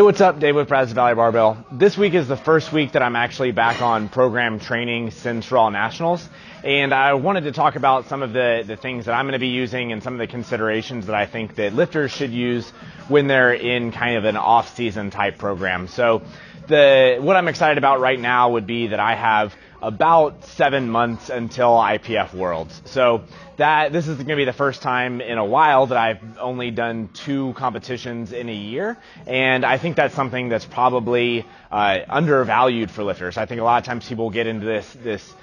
what's up? Dave with Brazos Barbell. This week is the first week that I'm actually back on program training since Raw Nationals, and I wanted to talk about some of the things that I'm going to be using and some of the considerations that I think that lifters should use when they're in kind of an off-season type program. So what I'm excited about right now would be that I have about 7 months until IPF Worlds. So this is going to be the first time in a while that I've only done 2 competitions in a year, and I think that's something that's probably undervalued for lifters. I think a lot of times people get into this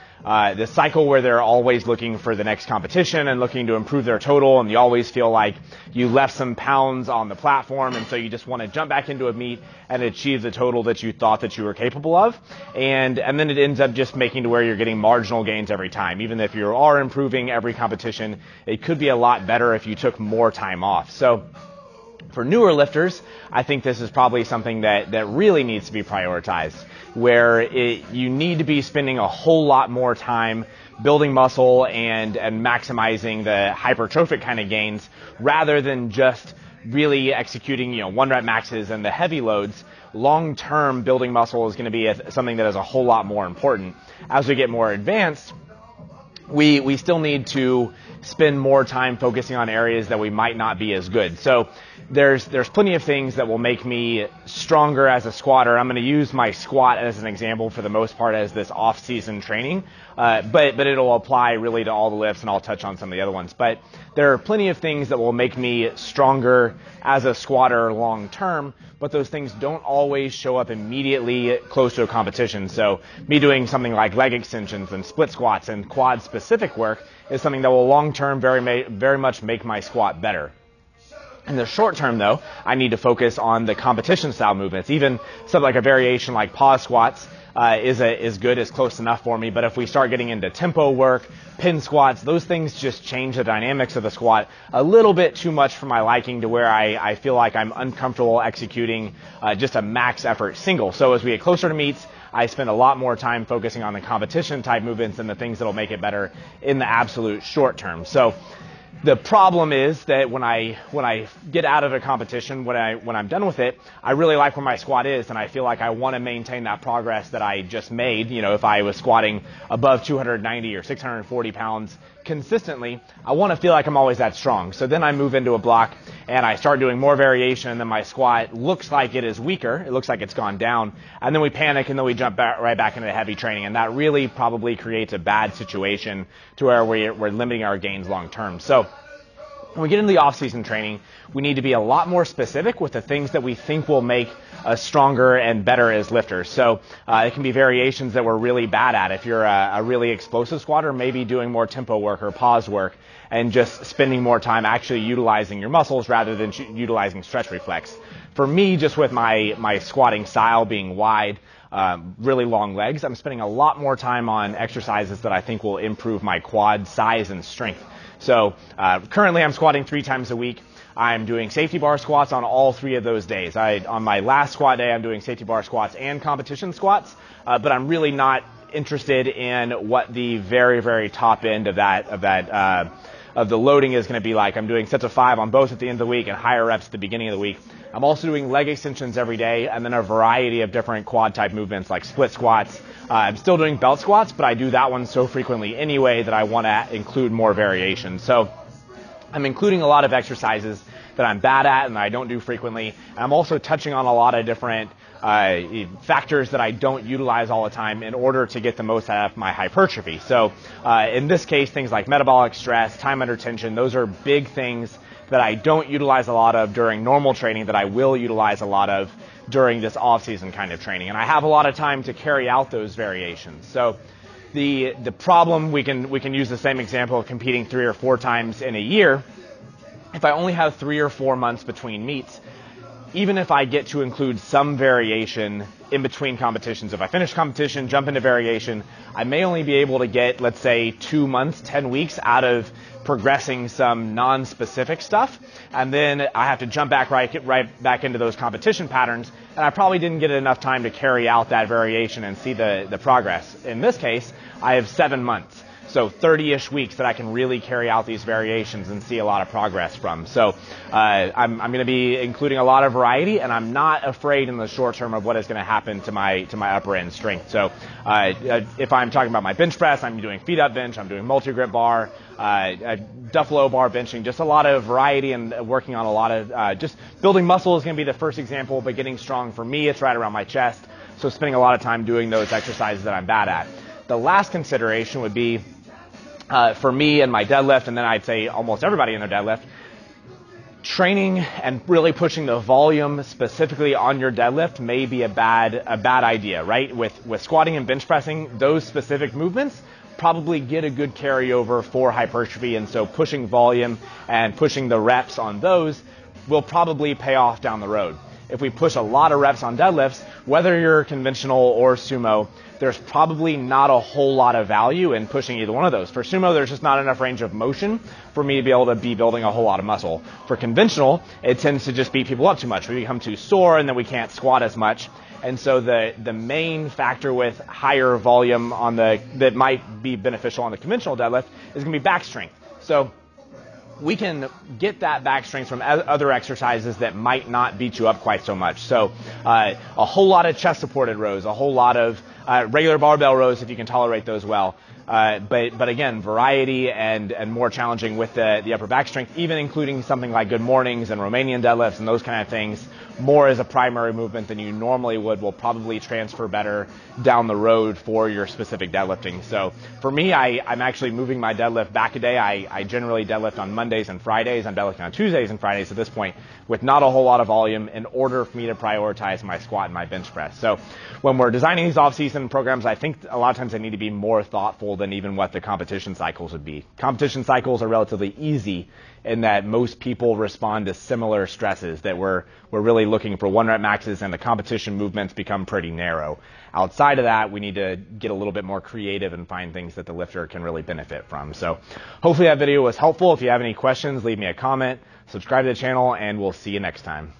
cycle where they're always looking for the next competition and looking to improve their total, and you always feel like you left some pounds on the platform, and so you just want to jump back into a meet and achieve the total that you thought that you were capable of, and then it ends up just making to where you're getting marginal gains every time. Even if you are improving every competition, it could be a lot better if you took more time off. So for newer lifters, I think this is probably something that really needs to be prioritized, where you need to be spending a whole lot more time building muscle and maximizing the hypertrophic kind of gains rather than just really executing, 1-rep maxes and the heavy loads. Long-term building muscle is going to be something that is a whole lot more important. As we get more advanced, we still need to spend more time focusing on areas that we might not be as good. So there's plenty of things that will make me stronger as a squatter. I'm going to use my squat as an example for the most part as this off-season training, but it'll apply really to all the lifts, and I'll touch on some of the other ones. But there are plenty of things that will make me stronger as a squatter long term, but those things don't always show up immediately close to a competition. So me doing something like leg extensions and split squats and quad specific work is something that will long term very much make my squat better. In the short term, though, I need to focus on the competition style movements. Even something like a variation like pause squats is good, is close enough for me. But if we start getting into tempo work, pin squats, those things just change the dynamics of the squat a little bit too much for my liking, to where I feel like I'm uncomfortable executing just a max effort single. So as we get closer to meets, I spend a lot more time focusing on the competition type movements and the things that'll make it better in the absolute short term. So the problem is that when I get out of a competition, when I'm done with it, I really like where my squat is, and I feel like I want to maintain that progress that I just made. If I was squatting above 290 or 640 pounds consistently, I want to feel like I'm always that strong. So then I move into a block and I start doing more variation, and then my squat looks like it is weaker. It looks like it's gone down, and then we panic, and then we jump right back into heavy training, and that really probably creates a bad situation to where we're limiting our gains long term. So when we get into the off-season training, we need to be a lot more specific with the things that we think will make us stronger and better as lifters. So it can be variations that we're really bad at. If you're a really explosive squatter, maybe doing more tempo work or pause work and just spending more time actually utilizing your muscles rather than utilizing stretch reflex. For me, just with my squatting style being wide, really long legs, I'm spending a lot more time on exercises that I think will improve my quad size and strength. So currently I'm squatting 3 times a week. I'm doing safety bar squats on all 3 of those days. On my last squat day, I'm doing safety bar squats and competition squats, but I'm really not interested in what the very, very top end of the loading is going to be like. I'm doing sets of 5 on both at the end of the week and higher reps at the beginning of the week. I'm also doing leg extensions every day, and then a variety of different quad type movements like split squats. I'm still doing belt squats, but I do that one so frequently anyway that I want to include more variation. So I'm including a lot of exercises that I'm bad at and that I don't do frequently. And I'm also touching on a lot of different factors that I don't utilize all the time in order to get the most out of my hypertrophy. So in this case, things like metabolic stress, time under tension, those are big things that I don't utilize a lot of during normal training that I will utilize a lot of during this off-season kind of training. And I have a lot of time to carry out those variations. So the problem, we can use the same example of competing 3 or 4 times in a year. If I only have 3 or 4 months between meets, even if I get to include some variation in between competitions, if I finish competition, jump into variation, I may only be able to get, let's say, 2 months, 10 weeks out of progressing some non-specific stuff, and then I have to jump back right back into those competition patterns, and I probably didn't get enough time to carry out that variation and see the progress. In this case, I have 7 months. So 30-ish weeks that I can really carry out these variations and see a lot of progress from. So I'm going to be including a lot of variety, and I'm not afraid in the short term of what is going to happen to my upper end strength. So if I'm talking about my bench press, I'm doing feet up bench, I'm doing multi-grip bar, Duffalo bar benching, just a lot of variety and working on a lot of just building muscle is going to be the first example, but getting strong for me, it's right around my chest. So spending a lot of time doing those exercises that I'm bad at. The last consideration would be for me and my deadlift, and then I'd say almost everybody in their deadlift, training and really pushing the volume specifically on your deadlift may be a bad idea, right? With squatting and bench pressing, those specific movements probably get a good carryover for hypertrophy, and so pushing volume and pushing the reps on those will probably pay off down the road. If we push a lot of reps on deadlifts, whether you're conventional or sumo, there's probably not a whole lot of value in pushing either one of those. For sumo, there's just not enough range of motion for me to be able to be building a whole lot of muscle. For conventional, it tends to just beat people up too much. We become too sore, and then we can't squat as much. And so the main factor with higher volume on that might be beneficial on the conventional deadlift is going to be back strength. So we can get that back strength from other exercises that might not beat you up quite so much. So a whole lot of chest supported rows, a whole lot of regular barbell rows if you can tolerate those well. But again, variety and more challenging with the upper back strength, even including something like good mornings and Romanian deadlifts and those kind of things, more as a primary movement than you normally would will probably transfer better down the road for your specific deadlifting. So for me, I'm actually moving my deadlift back a day. I generally deadlift on Mondays and Fridays. I'm deadlifting on Tuesdays and Fridays at this point with not a whole lot of volume in order for me to prioritize my squat and my bench press. So when we're designing these off-season programs, I think a lot of times they need to be more thoughtful than even what the competition cycles would be. Competition cycles are relatively easy in that most people respond to similar stresses, that we're really looking for 1 rep maxes, and the competition movements become pretty narrow. Outside of that, we need to get a little bit more creative and find things that the lifter can really benefit from. So hopefully that video was helpful. If you have any questions, leave me a comment, subscribe to the channel, and we'll see you next time.